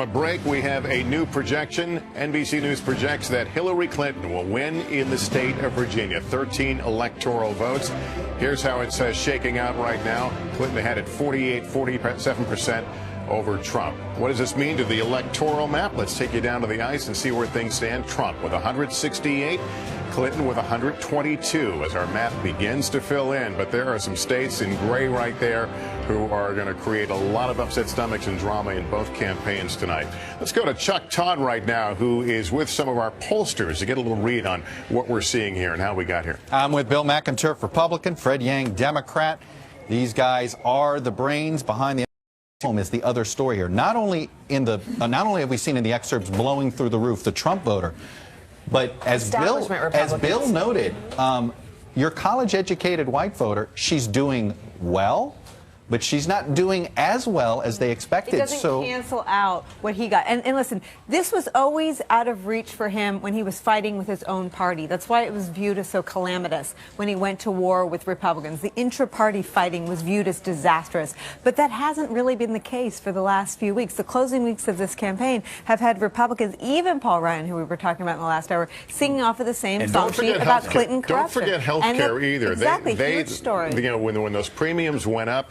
A break, we have a new projection. NBC News projects that Hillary Clinton will win in the state of Virginia, 13 electoral votes. Here's how it's shaking out right now. Clinton ahead at 47% over Trump. What does this mean to the electoral map? Let's take you down to the ice and see where things stand. Trump with 168. Clinton with 122 as our map begins to fill in. But there are some states in gray right there who are going to create a lot of upset stomachs and drama in both campaigns tonight. Let's go to Chuck Todd right now, who is with some of our pollsters to get a little read on what we're seeing here and how we got here. I'm with Bill McInturff, Republican, Fred Yang, Democrat. These guys are the brains behind the home is the other story here. Not only have we seen in the excerpts blowing through the roof the Trump voter, but as Bill noted, your college-educated white voter, she's doing well, but she's not doing as well as they expected. It doesn't cancel out what he got. And listen, this was always out of reach for him when he was fighting with his own party. That's why it was viewed as so calamitous when he went to war with Republicans. The intra-party fighting was viewed as disastrous. But that hasn't really been the case for the last few weeks. The closing weeks of this campaign have had Republicans, even Paul Ryan, who we were talking about in the last hour, singing off of the same song sheet about Clinton corruption. Don't forget health care either. Exactly, huge story. You know, when those premiums went up,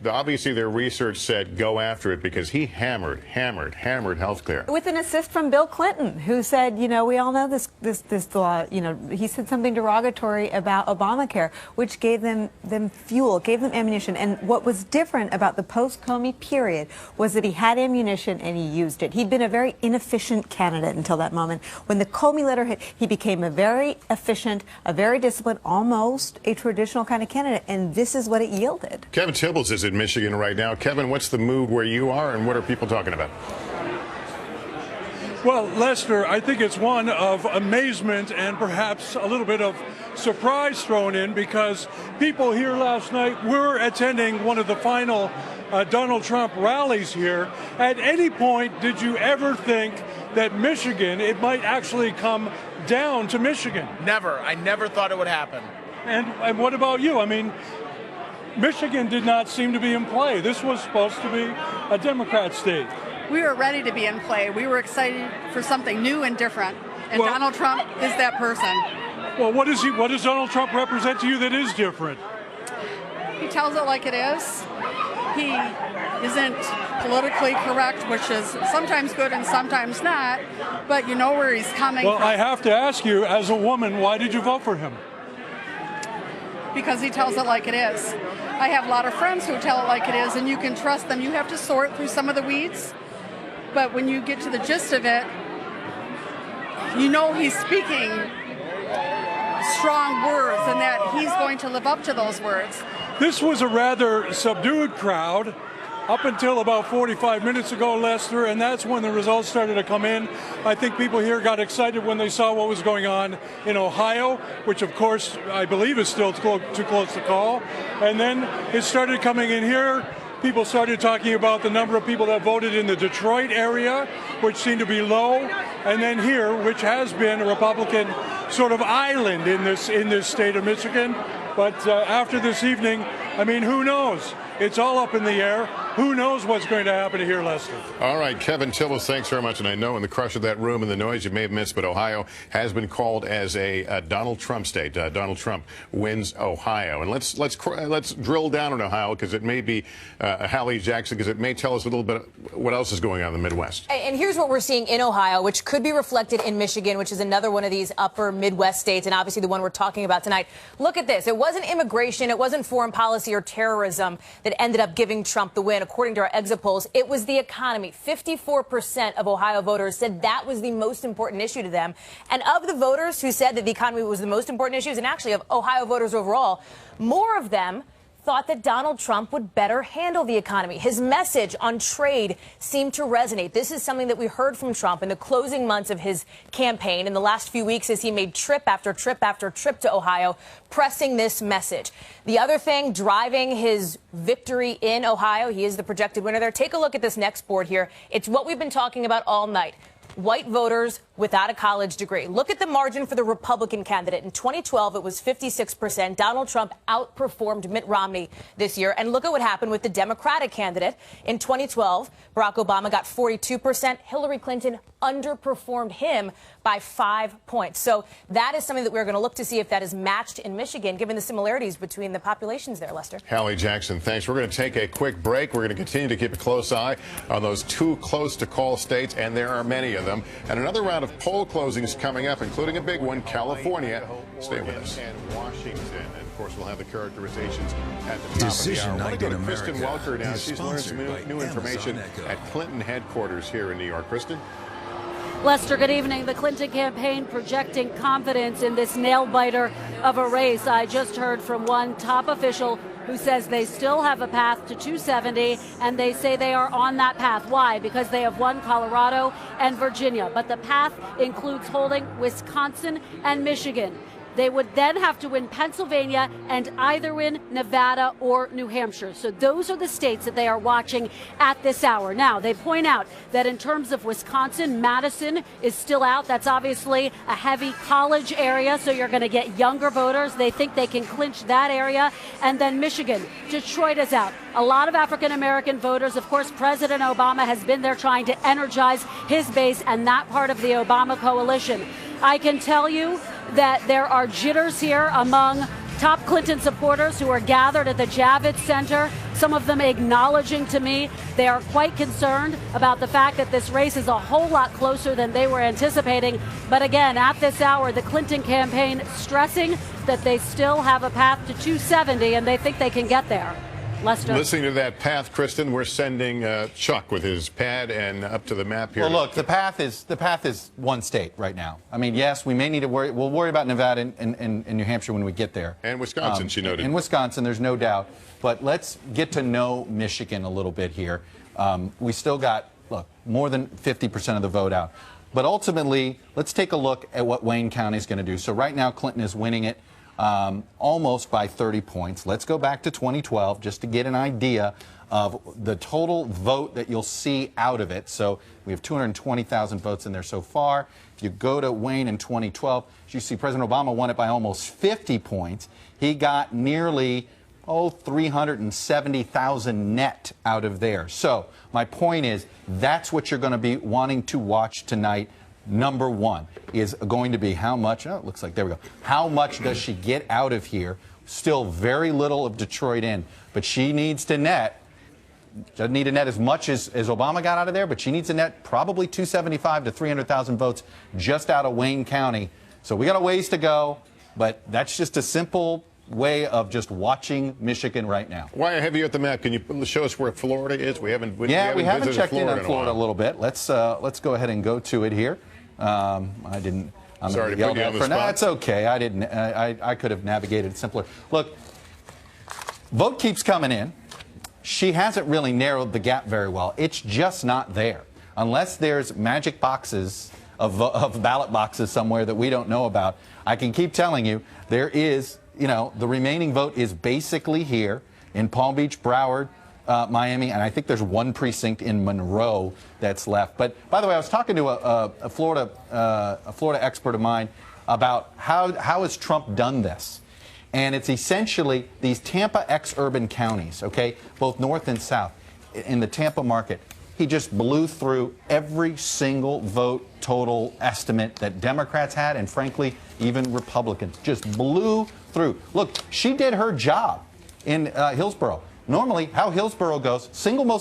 obviously their research said go after it because he hammered health care. With an assist from Bill Clinton, who said, you know, we all know this law, you know, he said something derogatory about Obamacare, which gave them fuel, gave them ammunition. And what was different about the post-Comey period was that he had ammunition and he used it. He'd been a very inefficient candidate until that moment. When the Comey letter hit, he became a very efficient, a very disciplined, almost a traditional kind of candidate. And this is what it yielded. Kevin Tibbles is in Michigan right now. Kevin, what's the mood where you are and what are people talking about? Well, Lester, I think it's one of amazement and perhaps a little bit of surprise thrown in because people here last night were attending one of the final Donald Trump rallies here. At any point, did you ever think that Michigan, it might actually come down to Michigan? Never. I never thought it would happen. And what about you? I mean, Michigan did not seem to be in play. This was supposed to be a Democrat state. We were ready to be in play. We were excited for something new and different. And Donald Trump is that person. Well, what does Donald Trump represent to you that is different? He tells it like it is. He isn't politically correct, which is sometimes good and sometimes not, but you know where he's coming from. Well, I have to ask you, as a woman, why did you vote for him? Because he tells it like it is. I have a lot of friends who tell it like it is, and you can trust them. You have to sort through some of the weeds, but when you get to the gist of it, you know he's speaking strong words and that he's going to live up to those words. This was a rather subdued crowd up until about 45 minutes ago, Lester, and that's when the results started to come in. I think people here got excited when they saw what was going on in Ohio, which of course I believe is still too close to call. And then it started coming in here. People started talking about the number of people that voted in the Detroit area, which seemed to be low. And then here, which has been a Republican sort of island in this state of Michigan. But after this evening, I mean, who knows? It's all up in the air. Who knows what's going to happen here, Lester? All right, Kevin Tibbles, thanks very much. And I know in the crush of that room and the noise you may have missed, but Ohio has been called as a Donald Trump state. Donald Trump wins Ohio. And let's drill down on Ohio because it may be Hallie Jackson, because it may tell us a little bit what else is going on in the Midwest. And here's what we're seeing in Ohio, which could be reflected in Michigan, which is another one of these upper Midwest states, and obviously the one we're talking about tonight. Look at this. It wasn't immigration, it wasn't foreign policy or terrorism that ended up giving Trump the win. According to our exit polls, it was the economy. 54% of Ohio voters said that was the most important issue to them. And of the voters who said that the economy was the most important issue, and actually of Ohio voters overall, more of them thought that Donald Trump would better handle the economy. His message on trade seemed to resonate. This is something that we heard from Trump in the closing months of his campaign in the last few weeks as he made trip after trip after trip to Ohio, pressing this message. The other thing driving his victory in Ohio, he is the projected winner there. Take a look at this next board here. It's what we've been talking about all night. white voters without a college degree. Look at the margin for the Republican candidate. In 2012, it was 56%. Donald Trump outperformed Mitt Romney this year. And look at what happened with the Democratic candidate. In 2012, Barack Obama got 42%. Hillary Clinton underperformed him by 5 points. So that is something that we're going to look to see if that is matched in Michigan, given the similarities between the populations there, Lester. Hallie Jackson, thanks. We're going to take a quick break. We're going to continue to keep a close eye on those two close-to-call states, and there are many of them. And another round of poll closings coming up, including a big one, California. Stay with us. And Washington. And of course, we'll have the characterizations at the top of the hour. I want to go to Kristen Welker now. She's learned some new information at Clinton headquarters here in New York. Kristen? Lester, good evening. The Clinton campaign projecting confidence in this nail-biter of a race. I just heard from one top official who says they still have a path to 270, and they say they are on that path. Why? Because they have won Colorado and Virginia. But the path includes holding Wisconsin and Michigan. They would then have to win Pennsylvania and either win Nevada or New Hampshire. So those are the states that they are watching at this hour. Now, they point out that in terms of Wisconsin, Madison is still out. That's obviously a heavy college area, so you're going to get younger voters. They think they can clinch that area. And then Michigan, Detroit is out. A lot of African-American voters. Of course, President Obama has been there trying to energize his base and that part of the Obama coalition. I can tell you that there are jitters here among top Clinton supporters who are gathered at the Javits Center, some of them acknowledging to me they are quite concerned about the fact that this race is a whole lot closer than they were anticipating. But again, at this hour, the Clinton campaign stressing that they still have a path to 270 and they think they can get there. Lester. Listening to that path, Kristen, we're sending Chuck with his pad and up to the map here. Well, look, the path is one state right now. I mean, yes, we may need to worry. We'll worry about Nevada and New Hampshire when we get there. And Wisconsin, she noted. In Wisconsin, there's no doubt. But let's get to know Michigan a little bit here. We still got, look, more than 50% of the vote out. But ultimately, let's take a look at what Wayne County is going to do. So right now, Clinton is winning it. Almost by 30 points. Let's go back to 2012 just to get an idea of the total vote that you'll see out of it. So we have 220,000 votes in there so far. If you go to Wayne in 2012, you see President Obama won it by almost 50 points. He got nearly 370,000 net out of there. So my point is that's what you're going to be wanting to watch tonight. Number one is going to be how much, oh, it looks like, there we go. How much does she get out of here? Still very little of Detroit in, but she needs to net, doesn't need to net as much as Obama got out of there, but she needs to net probably 275 to 300,000 votes just out of Wayne County. So we got a ways to go, but that's just a simple way of just watching Michigan right now. Why have you at the map? Can you show us where Florida is? We haven't checked in on Florida a little bit. Let's go ahead and go to it here. I'm sorry to put you on the spot. No, it's okay. I didn't. I could have navigated simpler. Look, vote keeps coming in. She hasn't really narrowed the gap very well. It's just not there. Unless there's magic boxes of ballot boxes somewhere that we don't know about. I can keep telling you there is, the remaining vote is basically here in Palm Beach, Broward, Miami, and I think there's one precinct in Monroe that's left. But by the way, I was talking to a Florida expert of mine about how has Trump done this, and it's essentially these Tampa ex-urban counties, okay, both north and south, in the Tampa market. He just blew through every single vote total estimate that Democrats had, and frankly, even Republicans just blew through. Look, she did her job in Hillsborough. Normally, how Hillsborough goes,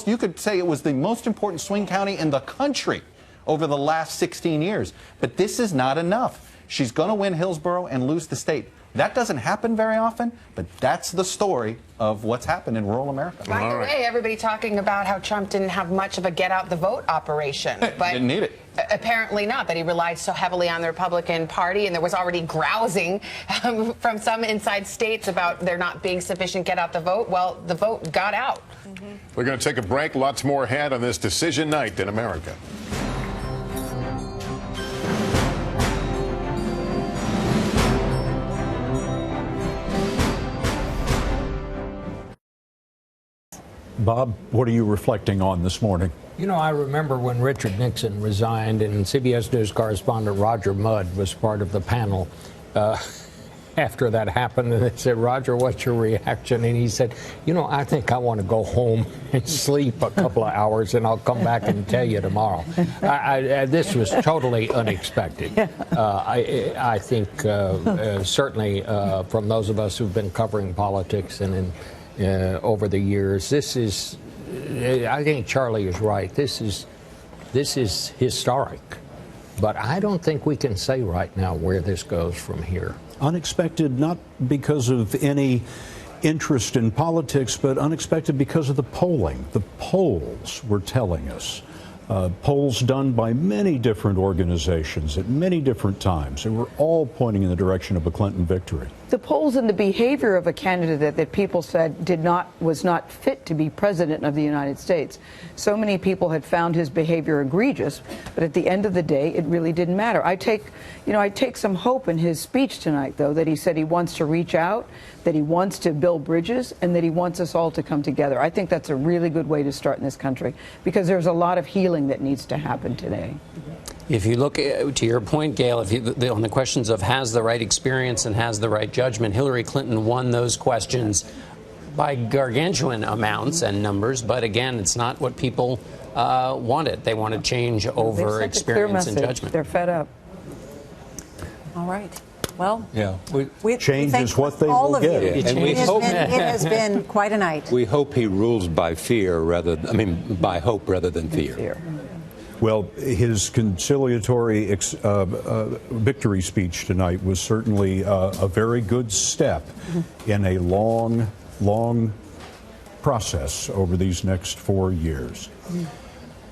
you could say it was the most important swing county in the country over the last 16 years. But this is not enough. She's going to win Hillsborough and lose the state. That doesn't happen very often, but that's the story of what's happened in rural America. By the way, everybody talking about how Trump didn't have much of a get-out-the-vote operation. But didn't need it. Apparently not, that he relied so heavily on the Republican Party, and there was already grousing from some inside states about there not being sufficient get-out-the-vote. Well, the vote got out. We're going to take a break. Lots more ahead on this decision night in America. Bob, what are you reflecting on this morning? You know, I remember when Richard Nixon resigned and CBS News correspondent Roger Mudd was part of the panel after that happened. And they said, Roger, what's your reaction? And he said, you know, I think I want to go home and sleep a couple of hours and I'll come back and tell you tomorrow. This was totally unexpected. I think certainly from those of us who've been covering politics and over the years, this is, I think Charlie is right. This is historic. But I don't think we can say right now where this goes from here. Unexpected, not because of any interest in politics, but unexpected because of the polling. The polls were telling us. Polls done by many different organizations at many different times. They were all pointing in the direction of a Clinton victory. The polls and the behavior of a candidate that people said was not fit to be president of the United States. So many people had found his behavior egregious, but at the end of the day, it really didn't matter. I take some hope in his speech tonight, though, that he said he wants to reach out, that he wants to build bridges, and that he wants us all to come together. I think that's a really good way to start in this country, because there's a lot of healing that needs to happen today. If you look to your point, Gail, on the questions of has the right experience and has the right judgment, Hillary Clinton won those questions by gargantuan amounts and numbers. But again, it's not what people wanted. They wanted change over experience and judgment. They're fed up. All right. Well, yeah, change is what they will get. Yeah. And it has been quite a night. We hope he rules by fear by hope rather than fear. Well, his conciliatory victory speech tonight was certainly a very good step in a long, long process over these next 4 years.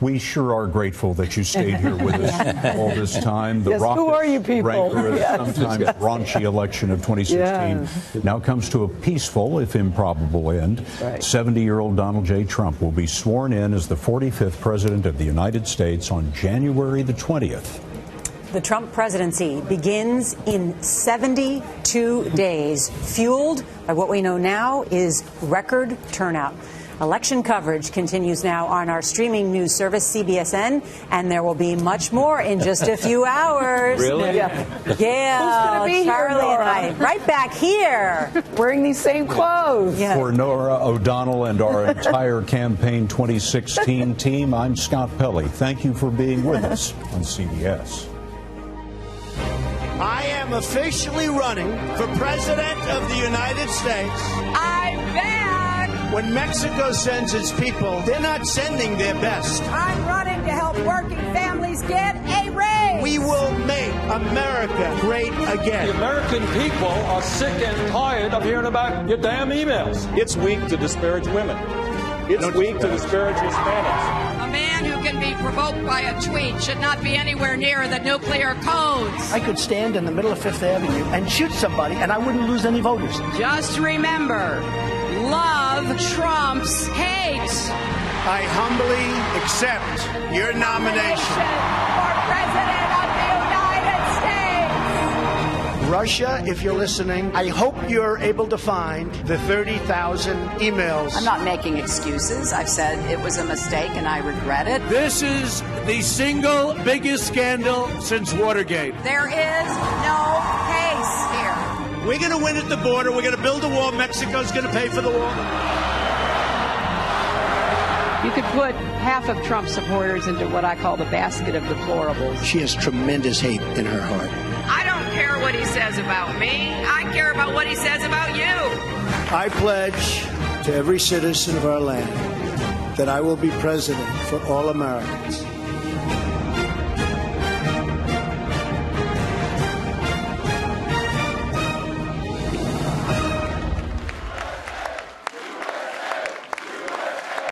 We sure are grateful that you stayed here with us all this time. The who are you people? rancorous, sometimes raunchy election of 2016 now comes to a peaceful, if improbable, end. 70-year-old Donald J. Trump will be sworn in as the 45th President of the United States on January the 20th. The Trump presidency begins in 72 days, fueled by what we know now is record turnout. Election coverage continues now on our streaming news service, CBSN, and there will be much more in just a few hours. Really? Gail, Charlie, and I, right back here. Wearing these same clothes. For Nora O'Donnell and our entire Campaign 2016 team, I'm Scott Pelley. Thank you for being with us on CBS. I am officially running for President of the United States. I'm back! When Mexico sends its people, they're not sending their best. I'm running to help working families get a raise. We will make America great again. The American people are sick and tired of hearing about your damn emails. It's weak to disparage women. It's weak to disparage Hispanics. A man who can be provoked by a tweet should not be anywhere near the nuclear codes. I could stand in the middle of Fifth Avenue and shoot somebody, and I wouldn't lose any voters. Just remember, love trumps hate. I humbly accept your nomination for President of the United States. Russia, if you're listening, I hope you're able to find the 30,000 emails. I'm not making excuses. I've said it was a mistake and I regret it. This is the single biggest scandal since Watergate. There is no case here. We're going to win at the border. We're going to build a wall. Mexico's going to pay for the wall. You could put half of Trump supporters into what I call the basket of deplorables. She has tremendous hate in her heart. I don't care what he says about me. I care about what he says about you. I pledge to every citizen of our land that I will be president for all Americans.